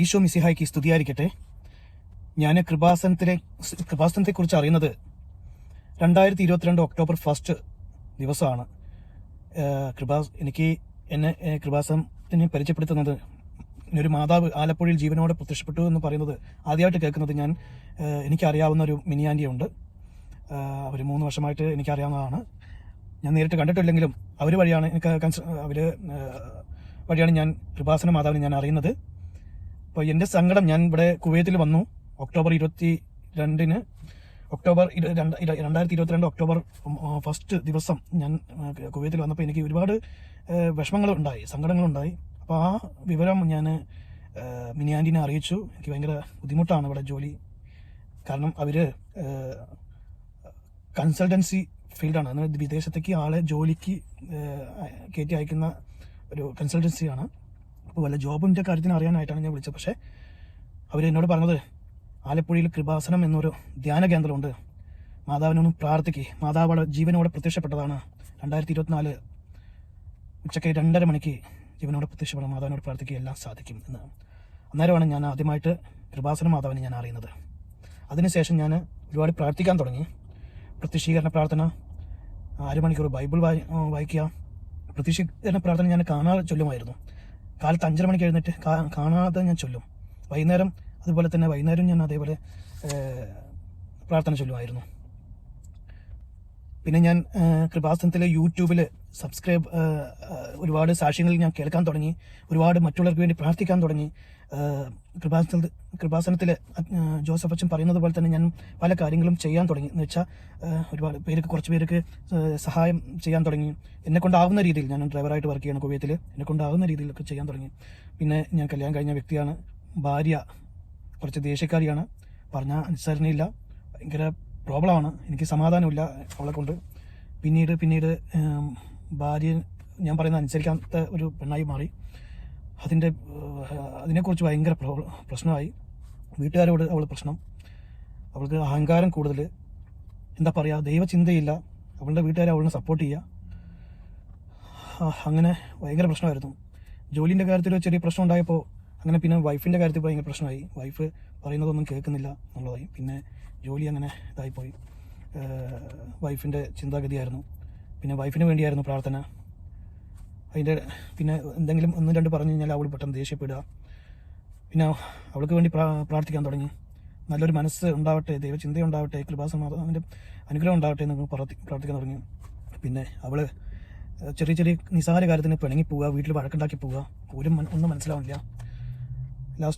ഈശോ മിശിഹായ്ക്ക് സ്തുതിയായിരിക്കട്ടെ. ഞാൻ കൃപാസനത്തെക്കുറിച്ച് അറിയുന്നത് 2022 ഒക്ടോബർ 1 ദിവസമാണ്. എനിക്ക് എന്നെ കൃപാസനത്തിന് പരിചയപ്പെടുത്തുന്നത് ഒരു മാതാവ് ആലപ്പുഴയിൽ ജീവനോടെ പ്രത്യക്ഷപ്പെട്ടു എന്ന് പറയുന്നത് ആദ്യമായിട്ട് കേൾക്കുന്നത് എനിക്കറിയാവുന്ന ഒരു മിനിയാൻ്റിയുണ്ട്. അവർ 3 വർഷമായിട്ട് എനിക്കറിയാവുന്നതാണ്. ഞാൻ നേരിട്ട് കണ്ടിട്ടില്ലെങ്കിലും അവർ വഴിയാണ് ഞാൻ കൃപാസന മാതാവിനെ ഞാൻ അറിയുന്നത്. അപ്പോൾ എൻ്റെ സങ്കടം, ഞാൻ ഇവിടെ കുവൈത്തിൽ വന്നു ഒക്ടോബർ 2022 ഒക്ടോബർ 1 ദിവസം ഞാൻ കുവൈത്തിൽ വന്നപ്പോൾ എനിക്ക് ഒരുപാട് വിഷമങ്ങളുണ്ടായി, സങ്കടങ്ങളുണ്ടായി. അപ്പോൾ ആ വിവരം ഞാൻ മിനിയാൻ്റിനെ അറിയിച്ചു. എനിക്ക് ഭയങ്കര ബുദ്ധിമുട്ടാണ് ഇവിടെ ജോലി, കാരണം അവർ കൺസൾട്ടൻസി ഫീൽഡാണ്. അതായത് വിദേശത്തേക്ക് ആളെ ജോലിക്ക് കയറ്റി അയക്കുന്ന ഒരു കൺസൾട്ടൻസിയാണ്. അപ്പോൾ വല്ല ജോബിൻ്റെ കാര്യത്തിന് അറിയാനായിട്ടാണ് ഞാൻ വിളിച്ചത്. പക്ഷേ അവർ എന്നോട് പറഞ്ഞത് ആലപ്പുഴയിൽ കൃപാസനം എന്നൊരു ധ്യാന കേന്ദ്രമുണ്ട്, മാതാവിനൊന്നും പ്രാർത്ഥിക്കുക, മാതാവ് ജീവനോടെ പ്രത്യക്ഷപ്പെട്ടതാണ്. 2024 ഉച്ചയ്ക്ക് 2:30 മണിക്ക് ജീവനോടെ പ്രത്യക്ഷപ്പെടാൻ മാതാവിനോട് പ്രാർത്ഥിക്കുക, എല്ലാം സാധിക്കും എന്ന്. അന്നേരമാണ് ഞാൻ ആദ്യമായിട്ട് കൃപാസന മാതാവിനെ ഞാൻ അറിയുന്നത്. അതിനുശേഷം ഞാൻ ഒരുപാട് പ്രാർത്ഥിക്കാൻ തുടങ്ങി. പ്രത്യക്ഷീകരണ പ്രാർത്ഥന, 1 മണിക്കൂർ ബൈബിൾ വായിക്കുക. പ്രത്യക്ഷീകരണ പ്രാർത്ഥന ഞാൻ കാണാതെ ചൊല്ലുമായിരുന്നു. കാലത്ത് 5:30 മണിക്ക് എഴുന്നേറ്റ് കാണാതെ ഞാൻ ചൊല്ലും. അതുപോലെ തന്നെ വൈകുന്നേരം ഞാൻ അതേപോലെ പ്രാർത്ഥന ചൊല്ലുമായിരുന്നു. പിന്നെ ഞാൻ കൃപാസനത്തിലെ യൂട്യൂബിൽ ഒരുപാട് സാക്ഷ്യങ്ങൾ ഞാൻ കേൾക്കാൻ തുടങ്ങി. ഒരുപാട് മറ്റുള്ളവർക്ക് വേണ്ടി പ്രാർത്ഥിക്കാൻ തുടങ്ങി. കൃപാസനത്തിൽ ജോസഫ് അച്ഛൻ പറയുന്നത് പോലെ തന്നെ ഞാൻ പല കാര്യങ്ങളും ചെയ്യാൻ തുടങ്ങി. എന്ന് വെച്ചാൽ കുറച്ച് പേർക്ക് സഹായം ചെയ്യാൻ തുടങ്ങി. എന്നെക്കൊണ്ടാവുന്ന രീതിയിൽ, ഞാൻ ഡ്രൈവറായിട്ട് വർക്ക് ചെയ്യണം കുവൈത്തിൽ, എന്നെക്കൊണ്ടാവുന്ന രീതിയിലൊക്കെ ചെയ്യാൻ തുടങ്ങി. പിന്നെ ഞാൻ കല്യാണം കഴിഞ്ഞ വ്യക്തിയാണ്. ഭാര്യ കുറച്ച് ദേഷ്യക്കാരിയാണ്, പറഞ്ഞാൽ അനുസരണയില്ല, ഭയങ്കര പ്രോബ്ലമാണ്. എനിക്ക് സമാധാനമില്ല അവളെ കൊണ്ട്. പിന്നീട് ഭാര്യ ഞാൻ പറയുന്നത് അനുസരിക്കാത്ത ഒരു പെണ്ണായി മാറി. അതിനെക്കുറിച്ച് ഭയങ്കര പ്രശ്നമായി. വീട്ടുകാരോട് അവൾ പ്രശ്നം, അവൾക്ക് അഹങ്കാരം കൂടുതൽ, എന്താ പറയുക, ദൈവചിന്തയില്ല. അവളുടെ വീട്ടുകാരെ അവളിനെ സപ്പോർട്ട് ചെയ്യുക. അങ്ങനെ ഭയങ്കര പ്രശ്നമായിരുന്നു. ജോലിൻ്റെ കാര്യത്തിൽ ചെറിയ പ്രശ്നം ഉണ്ടായപ്പോൾ അങ്ങനെ പിന്നെ വൈഫിൻ്റെ കാര്യത്തിൽ ഭയങ്കര പ്രശ്നമായി. വൈഫ് പറയുന്നതൊന്നും കേൾക്കുന്നില്ല എന്നുള്ളതായി. പിന്നെ ജോലി അങ്ങനെ ഇതായിപ്പോയി. വൈഫിൻ്റെ ചിന്താഗതിയായിരുന്നു. പിന്നെ വൈഫിന് വേണ്ടിയായിരുന്നു പ്രാർത്ഥന. പിന്നെ എന്തെങ്കിലും 1-2 പറഞ്ഞു കഴിഞ്ഞാൽ അവൾ പെട്ടെന്ന് ദേഷ്യപ്പെടുക. പിന്നെ അവൾക്ക് വേണ്ടി പ്രാർത്ഥിക്കാൻ തുടങ്ങി. നല്ലൊരു മനസ്സ് ഉണ്ടാവട്ടെ, ദൈവചിന്ത ഉണ്ടാവട്ടെ, കൃപാസമാധാനത്തിൻ്റെ അനുഗ്രഹം ഉണ്ടാവട്ടെ എന്ന് പ്രാർത്ഥിക്കാൻ തുടങ്ങി. പിന്നെ അവൾ ചെറിയ നിസ്സാര കാര്യത്തിന് പിണങ്ങി പോവുക, വീട്ടിൽ വഴക്കുണ്ടാക്കി പോവുക, ഒന്നും മനസ്സിലാവില്ല. ലാസ്റ്റ്